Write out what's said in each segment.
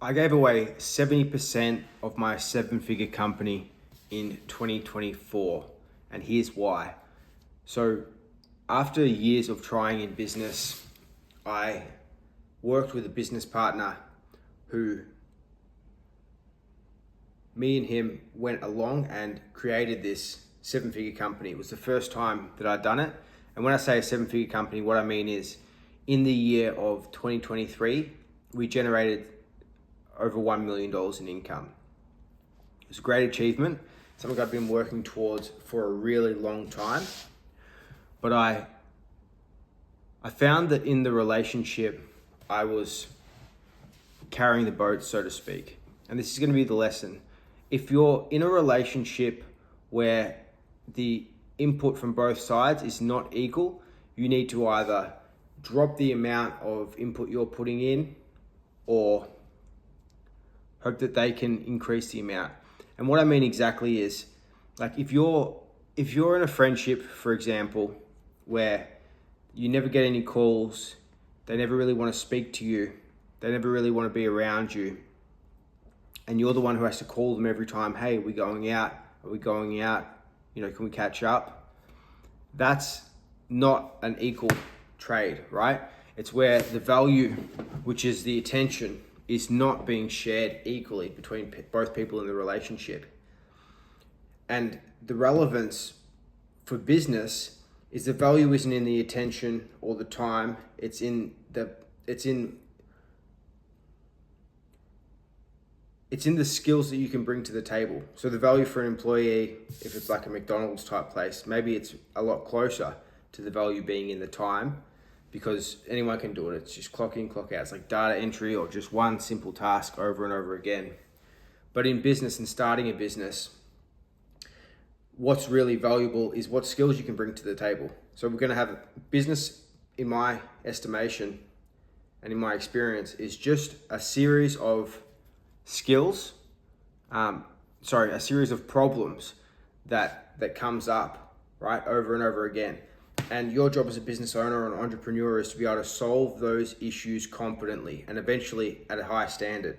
I gave away 70% of my 7-figure company in 2024, and here's why. So after years of trying in business, I worked with a business partner who me and him went along and created this 7-figure company. It was the first time that I'd done it. And when I say a 7-figure company, what I mean is in the year of 2023, we generated over $1 million in income. It was a great achievement, something I've been working towards for a really long time. But I found that in the relationship, I was carrying the boat, so to speak. And this is going to be the lesson. If you're in a relationship where the input from both sides is not equal, you need to either drop the amount of input you're putting in or hope that they can increase the amount. And what I mean exactly is, like if you're in a friendship, for example, where you never get any calls, they never really want to speak to you, they never really want to be around you, and you're the one who has to call them every time, hey, are we going out? Are we going out? Can we catch up? That's not an equal trade, right? It's where the value, which is the attention, is not being shared equally between both people in the relationship. And the relevance for business is the value isn't in the attention or the time, it's in the skills that you can bring to the table. So the value for an employee, if it's like a McDonald's type place, maybe it's a lot closer to the value being in the time, because anyone can do it. It's just clock in, clock out. It's like data entry or just one simple task over and over again. But in business and starting a business, what's really valuable is what skills you can bring to the table. So we're going to have business, in my estimation and in my experience, is just a series of skills, a series of problems that comes up, right, over and over again. And your job as a business owner or an entrepreneur is to be able to solve those issues competently and eventually at a high standard,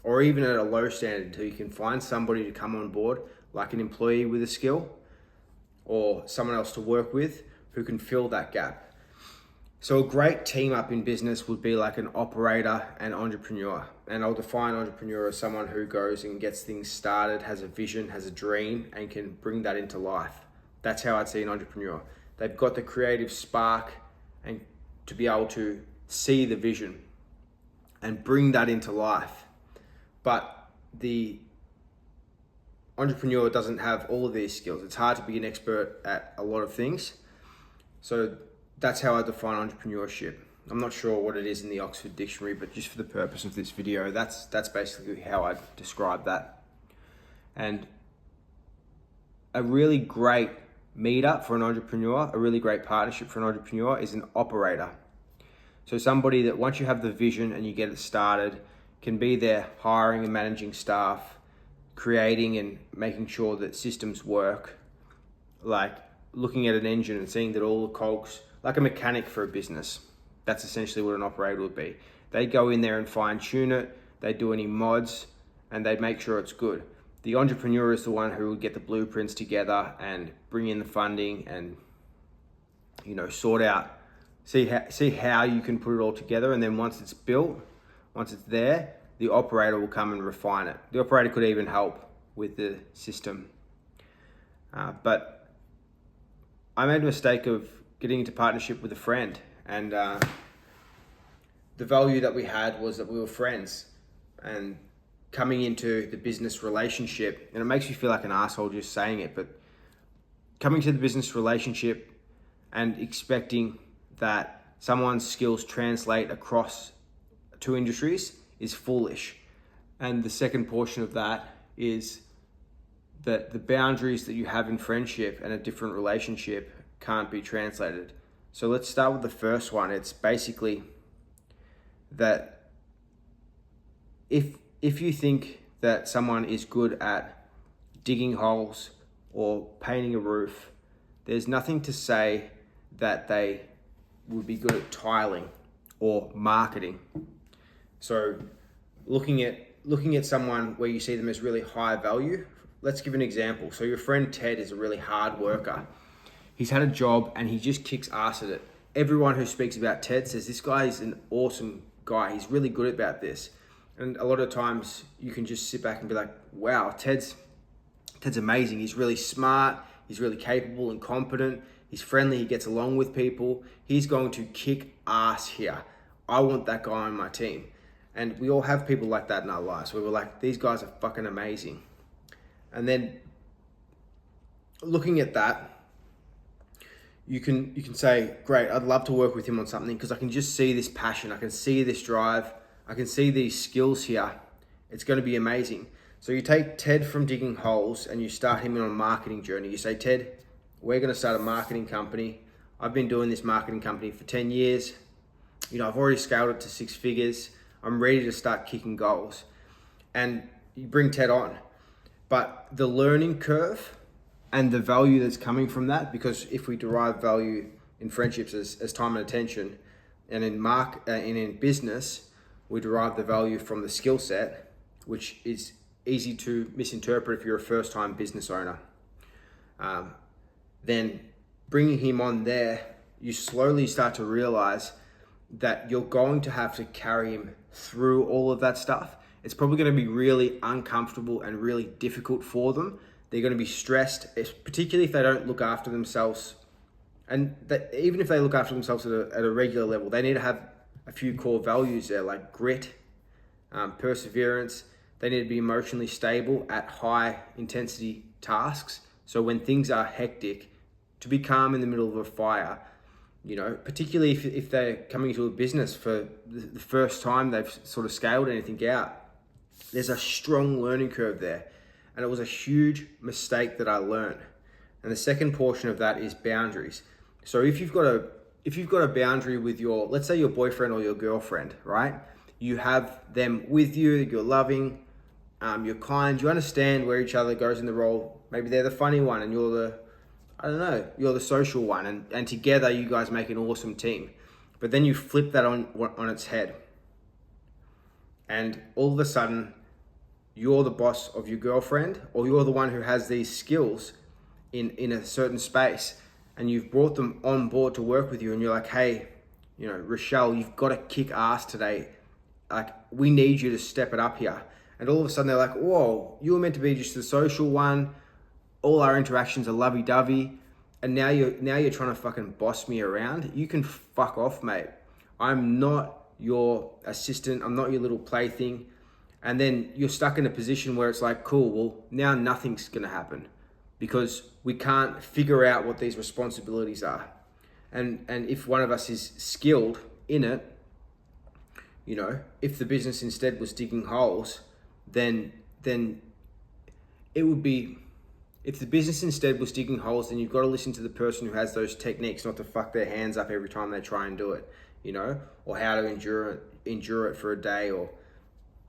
or even at a low standard until you can find somebody to come on board, like an employee with a skill or someone else to work with who can fill that gap. So a great team up in business would be like an operator and entrepreneur. And I'll define entrepreneur as someone who goes and gets things started, has a vision, has a dream, and can bring that into life. That's how I'd see an entrepreneur. They've got the creative spark and to be able to see the vision and bring that into life. But the entrepreneur doesn't have all of these skills. It's hard to be an expert at a lot of things. So that's how I define entrepreneurship. I'm not sure what it is in the Oxford Dictionary, but just for the purpose of this video, that's basically how I describe that. And a really great meetup for an entrepreneur, a really great partnership for an entrepreneur is an operator. So somebody that once you have the vision and you get it started, can be there hiring and managing staff, creating and making sure that systems work, like looking at an engine and seeing that all the cogs, like a mechanic for a business. That's essentially what an operator would be. They go in there and fine tune it, they do any mods, and they make sure it's good. The entrepreneur is the one who will get the blueprints together and bring in the funding and, sort out, see how you can put it all together. And then once it's built, once it's there, the operator will come and refine it. The operator could even help with the system. But I made a mistake of getting into partnership with a friend, and the value that we had was that we were friends. And coming into the business relationship, and it makes me feel like an asshole just saying it, but coming to the business relationship and expecting that someone's skills translate across two industries is foolish. And the second portion of that is that the boundaries that you have in friendship and a different relationship can't be translated. So let's start with the first one. It's basically that if you think that someone is good at digging holes or painting a roof, there's nothing to say that they would be good at tiling or marketing. So looking at someone where you see them as really high value. Let's give an example. So your friend Ted is a really hard worker. He's had a job and he just kicks ass at it. Everyone who speaks about Ted says this guy is an awesome guy. He's really good about this. And a lot of times you can just sit back and be like, wow, Ted's amazing. He's really smart. He's really capable and competent. He's friendly. He gets along with people. He's going to kick ass here. I want that guy on my team. And we all have people like that in our lives where we're like, these guys are fucking amazing. And then looking at that, you can say, great, I'd love to work with him on something because I can just see this passion. I can see this drive. I can see these skills here. It's going to be amazing. So you take Ted from digging holes and you start him on a marketing journey. You say, Ted, we're going to start a marketing company. I've been doing this marketing company for 10 years. You know, I've already scaled it to 6 figures. I'm ready to start kicking goals. And you bring Ted on. But the learning curve and the value that's coming from that, because if we derive value in friendships as time and attention, and in business, we derive the value from the skill set, which is easy to misinterpret if you're a first-time business owner. Then bringing him on there, you slowly start to realize that you're going to have to carry him through all of that stuff. It's probably going to be really uncomfortable and really difficult for them. They're going to be stressed, particularly if they don't look after themselves. And even if they look after themselves at a regular level, they need to have a few core values there, like grit, perseverance. They need to be emotionally stable at high intensity tasks. So when things are hectic, to be calm in the middle of a fire, you know, particularly if they're coming to a business for the first time they've sort of scaled anything out, there's a strong learning curve there. And it was a huge mistake that I learned. And the second portion of that is boundaries. So if you've got a boundary with let's say your boyfriend or your girlfriend, right? You have them with you, you're loving, you're kind, you understand where each other goes in the role. Maybe they're the funny one and you're the social one. And together you guys make an awesome team. But then you flip that on its head. And all of a sudden, you're the boss of your girlfriend, or you're the one who has these skills in a certain space, and you've brought them on board to work with you, and you're like, hey, you know, Rochelle, you've got to kick ass today. Like, we need you to step it up here. And all of a sudden they're like, whoa, you were meant to be just the social one. All our interactions are lovey-dovey. And now you're trying to fucking boss me around. You can fuck off, mate. I'm not your assistant. I'm not your little plaything. And then you're stuck in a position where it's like, cool, well, now nothing's going to happen because we can't figure out what these responsibilities are. And if one of us is skilled in it, you know, if the business instead was digging holes, then it would be, if the business instead was digging holes, then you've got to listen to the person who has those techniques, not to fuck their hands up every time they try and do it, you know, or how to endure it for a day or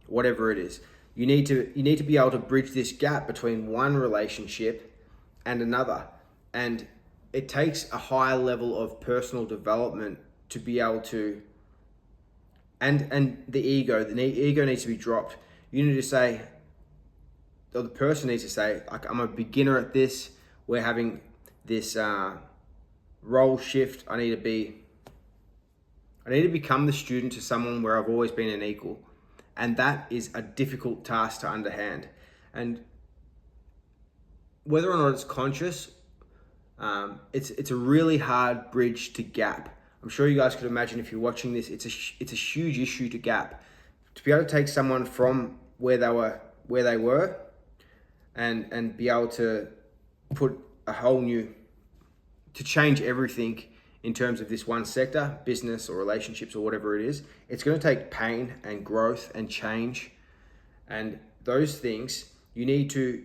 whatever it is. You need to be able to bridge this gap between one relationship and another. And it takes a high level of personal development to be able to, and the ego needs to be dropped. You need to say, or the person needs to say, like, I'm a beginner at this. We're having this role shift. I need to become the student to someone where I've always been an equal. And that is a difficult task to underhand. And whether or not it's conscious, it's a really hard bridge to gap. I'm sure you guys could imagine if you're watching this, it's a huge issue to gap. To be able to take someone from where they were and be able to put a whole new, to change everything in terms of this one sector, business or relationships or whatever it is, it's going to take pain and growth and change. And those things, you need to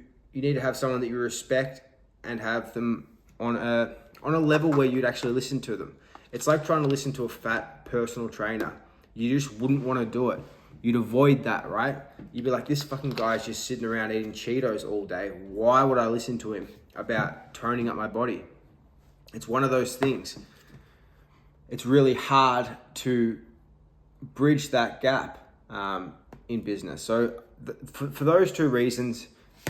have someone that you respect and have them on a level where you'd actually listen to them. It's like trying to listen to a fat personal trainer. You just wouldn't want to do it. You'd avoid that, right? You'd be like, this fucking guy's just sitting around eating Cheetos all day. Why would I listen to him about toning up my body? It's one of those things. It's really hard to bridge that gap in business. So for those two reasons,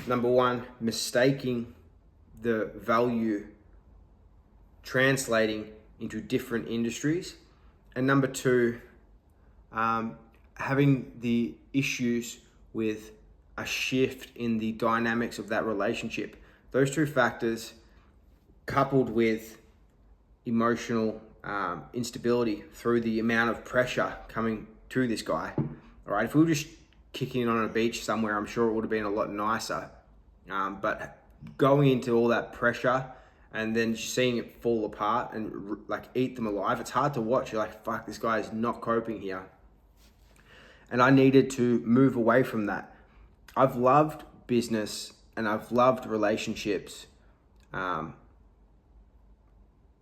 number one, mistaking the value translating into different industries, and number two, having the issues with a shift in the dynamics of that relationship. Those two factors, coupled with emotional instability through the amount of pressure coming to this guy. All right, if we were just kicking it on a beach somewhere, I'm sure it would have been a lot nicer. But going into all that pressure and then seeing it fall apart and like eat them alive, it's hard to watch. You're like, fuck, this guy is not coping here. And I needed to move away from that. I've loved business and I've loved relationships,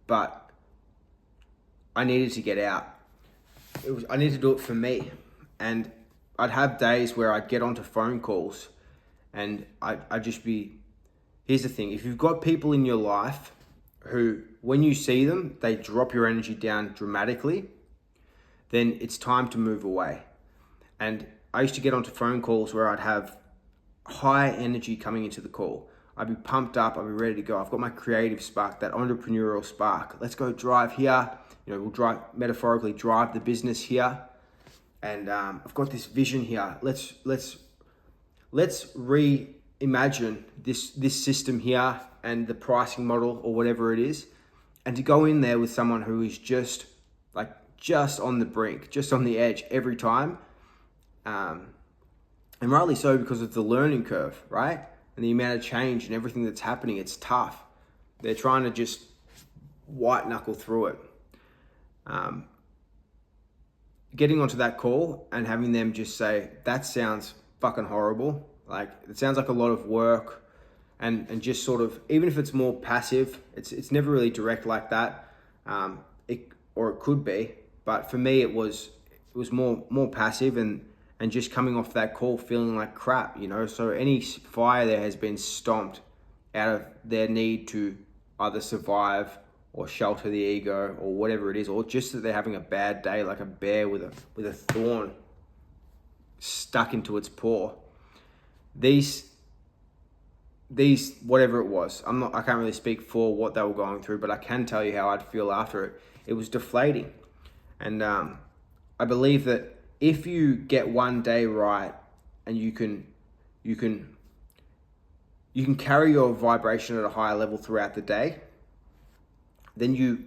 but I needed to get out. I needed to do it for me. And I'd have days where I'd get onto phone calls and I'd just be, here's the thing, if you've got people in your life who, when you see them, they drop your energy down dramatically, then it's time to move away. And I used to get onto phone calls where I'd have high energy coming into the call. I'd be pumped up, I'd be ready to go. I've got my creative spark, that entrepreneurial spark. Let's go drive here. We'll metaphorically drive the business here. And I've got this vision here. Let's reimagine this system here and the pricing model or whatever it is. And to go in there with someone who is just on the brink, just on the edge every time. And rightly so, because of the learning curve, right? And the amount of change and everything that's happening, it's tough. They're trying to just white knuckle through it. Getting onto that call and having them just say, that sounds fucking horrible. Like, it sounds like a lot of work, and just sort of, even if it's more passive, it's never really direct like that. It could be, but for me, it was more passive and just coming off that call feeling like crap, So any fire there has been stomped out of their need to either survive or shelter the ego or whatever it is, or just that they're having a bad day, like a bear with a thorn stuck into its paw. These whatever it was, I can't really speak for what they were going through, but I can tell you how I'd feel after it. It was deflating. And I believe that if you get one day right and you can carry your vibration at a higher level throughout the day, then you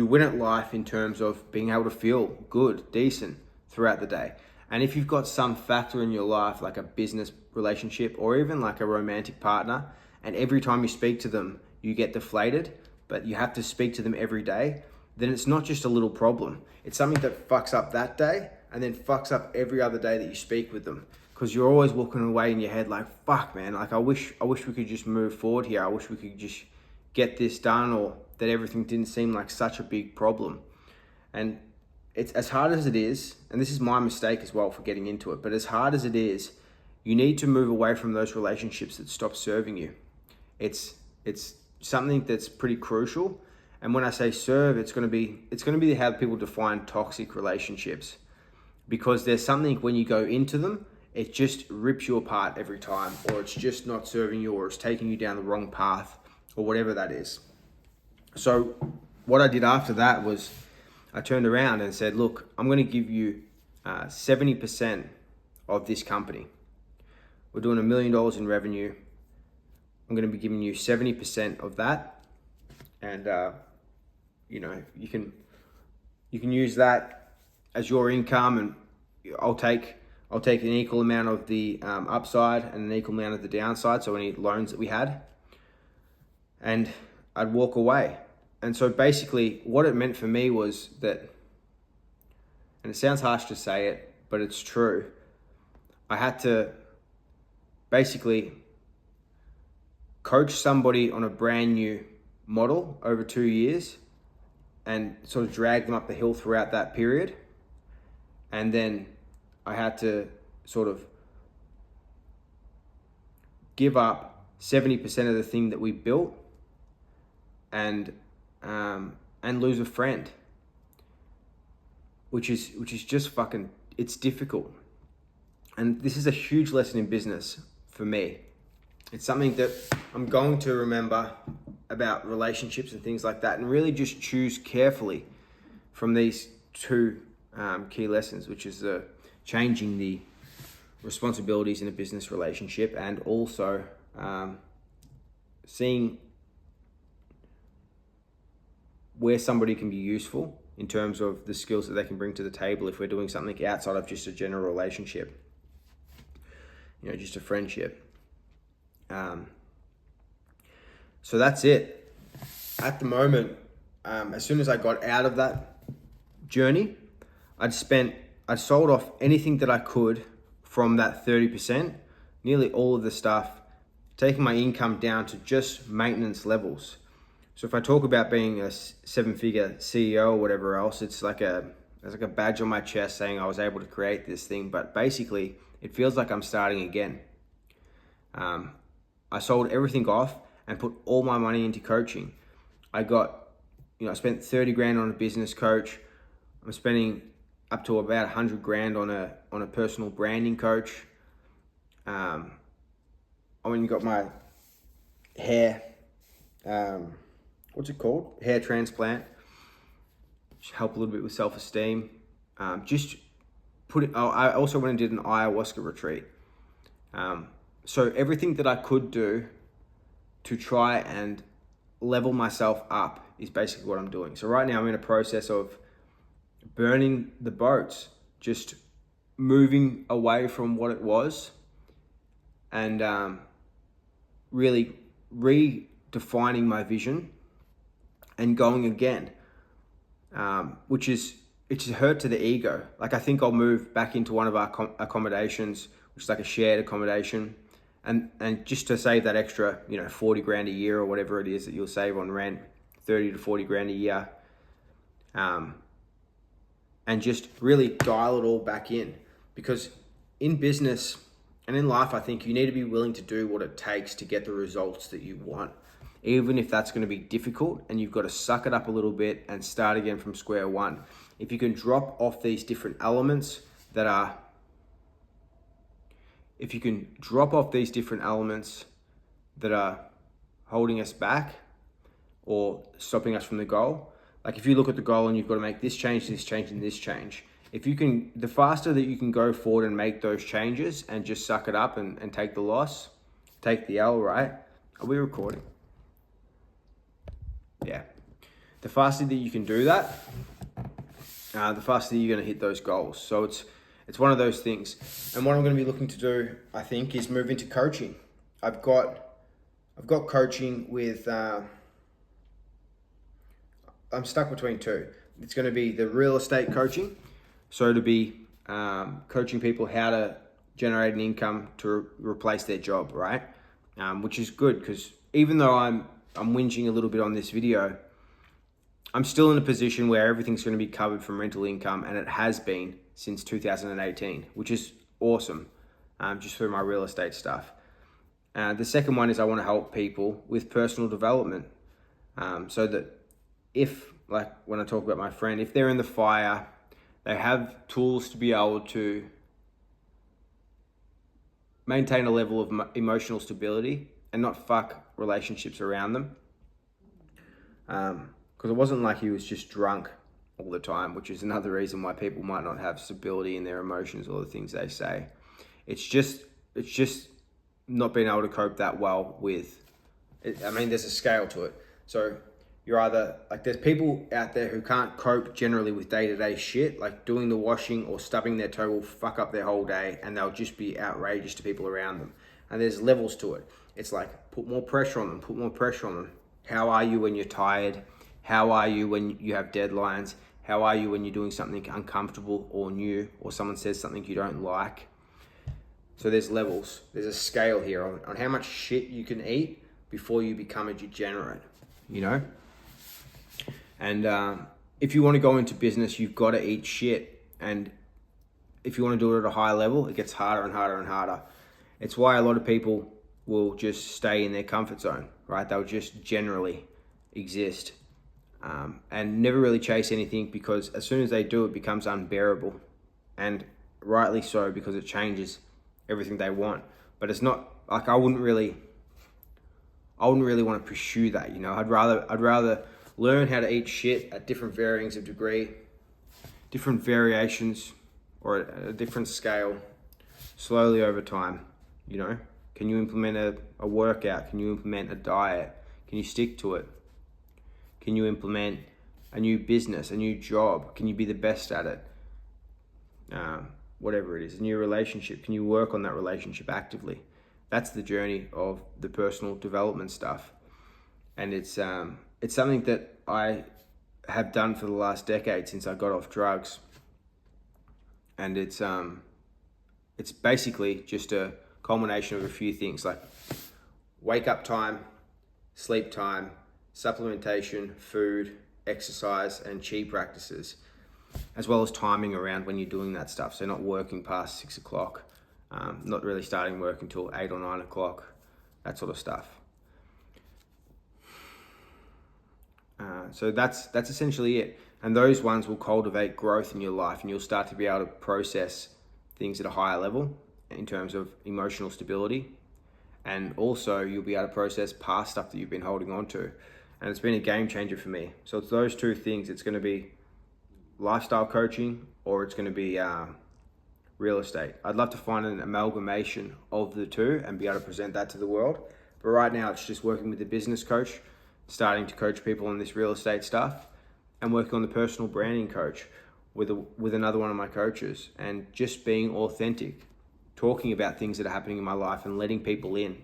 win at life in terms of being able to feel good, decent throughout the day. And if you've got some factor in your life, like a business relationship or even like a romantic partner, and every time you speak to them, you get deflated, but you have to speak to them every day, then it's not just a little problem. It's something that fucks up that day and then fucks up every other day that you speak with them. Because you're always walking away in your head like, fuck, man, like I wish we could just move forward here. I wish we could just get this done, or that everything didn't seem like such a big problem. And it's as hard as it is, and this is my mistake as well for getting into it, but as hard as it is, you need to move away from those relationships that stop serving you. It's something that's pretty crucial. And when I say serve, it's going to be how people define toxic relationships, because there's something when you go into them, it just rips you apart every time, or it's just not serving you, or it's taking you down the wrong path, or whatever that is. So what I did after that was I turned around and said, look, I'm going to give you 70% of this company. We're doing $1 million in revenue. I'm going to be giving you 70% of that. And, you can use that as your income, and I'll take an equal amount of the upside and an equal amount of the downside. So any loans that we had, and I'd walk away. And so basically what it meant for me was that, and it sounds harsh to say it, but it's true, I had to basically coach somebody on a brand new model over 2 years and sort of drag them up the hill throughout that period. And then I had to sort of give up 70% of the thing that we built and lose a friend, which is just fucking, it's difficult. And this is a huge lesson in business for me. It's something that I'm going to remember about relationships and things like that, and really just choose carefully from these two key lessons, which is changing the responsibilities in a business relationship, and also seeing where somebody can be useful in terms of the skills that they can bring to the table if we're doing something outside of just a general relationship, just a friendship. So that's it. At the moment, as soon as I got out of that journey, I'd sold off anything that I could from that 30%, nearly all of the stuff, taking my income down to just maintenance levels. So if I talk about being a 7-figure CEO or whatever else, it's like a badge on my chest saying I was able to create this thing, but basically it feels like I'm starting again. I sold everything off and put all my money into coaching. I spent 30 grand on a business coach. I'm spending up to about 100 grand on a personal branding coach. I went and got my hair, what's it called? Hair transplant. Just help a little bit with self-esteem. I also went and did an ayahuasca retreat. So everything that I could do to try and level myself up is basically what I'm doing. So right now I'm in a process of burning the boats, just moving away from what it was, and really redefining my vision and going again, which is, it's a hurt to the ego. Like, I think I'll move back into one of our accommodations, which is like a shared accommodation, and just to save that extra, 40 grand a year or whatever it is that you'll save on rent, 30 to 40 grand a year, and just really dial it all back in. Because in business and in life, I think you need to be willing to do what it takes to get the results that you want, even if that's going to be difficult, and you've got to suck it up a little bit and start again from square one. If you can drop off these different elements that are holding us back or stopping us from the goal. Like, if you look at the goal and you've got to make this change, and this change. The faster that you can go forward and make those changes and just suck it up and take the loss, take the L, right? Are we recording? Yeah. The faster that you can do that, the faster that you're going to hit those goals. So it's one of those things. And what I'm going to be looking to do, I think, is move into coaching. I've got coaching with, I'm stuck between two. It's going to be the real estate coaching. So to be coaching people how to generate an income to replace their job, right? Which is good, because even though I'm whinging a little bit on this video, I'm still in a position where everything's going to be covered from rental income, and it has been since 2018, which is awesome, just through my real estate stuff. The second one is I want to help people with personal development, so that if, like when I talk about my friend, if they're in the fire, they have tools to be able to maintain a level of emotional stability and not fuck relationships around them. Because it wasn't like he was just drunk all the time, which is another reason why people might not have stability in their emotions or the things they say. It's just not being able to cope that well with it. I mean, there's a scale to it. So you're either, like, there's people out there who can't cope generally with day-to-day shit, like doing the washing or stubbing their toe will fuck up their whole day, and they'll just be outrageous to people around them. And there's levels to it. It's like, put more pressure on them. How are you when you're tired? How are you when you have deadlines? How are you when you're doing something uncomfortable or new, or someone says something you don't like? So there's levels. There's a scale here on how much shit you can eat before you become a degenerate, And if you want to go into business, you've got to eat shit. And if you want to do it at a high level, it gets harder and harder and harder. It's why a lot of people will just stay in their comfort zone, right? They'll just generally exist and never really chase anything, because as soon as they do, it becomes unbearable. And rightly so, because it changes everything they want. But it's not like I wouldn't really want to pursue that, you know. I'd rather learn how to eat shit at different varyings of degree, different variations, or at a different scale, slowly over time, you know. Can you implement a workout? Can you implement a diet? Can you stick to it? Can you implement a new business, a new job? Can you be the best at it? Whatever it is, a new relationship. Can you work on that relationship actively? That's the journey of the personal development stuff. And it's something that I have done for the last decade since I got off drugs. And it's basically just a culmination of a few things like wake up time, sleep time, supplementation, food, exercise, and chi practices, as well as timing around when you're doing that stuff. So not working past 6 o'clock, not really starting work until 8 or 9 o'clock, that sort of stuff. So that's essentially it. And those ones will cultivate growth in your life, and you'll start to be able to process things at a higher level in terms of emotional stability. And also you'll be able to process past stuff that you've been holding on to. And it's been a game changer for me. So it's those two things. It's going to be lifestyle coaching, or it's going to be real estate. I'd love to find an amalgamation of the two and be able to present that to the world. But right now it's just working with a business coach, starting to coach people on this real estate stuff, and working on the personal branding coach with another one of my coaches, and just being authentic, talking about things that are happening in my life and letting people in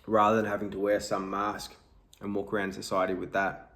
rather than having to wear some mask and walk around society with that.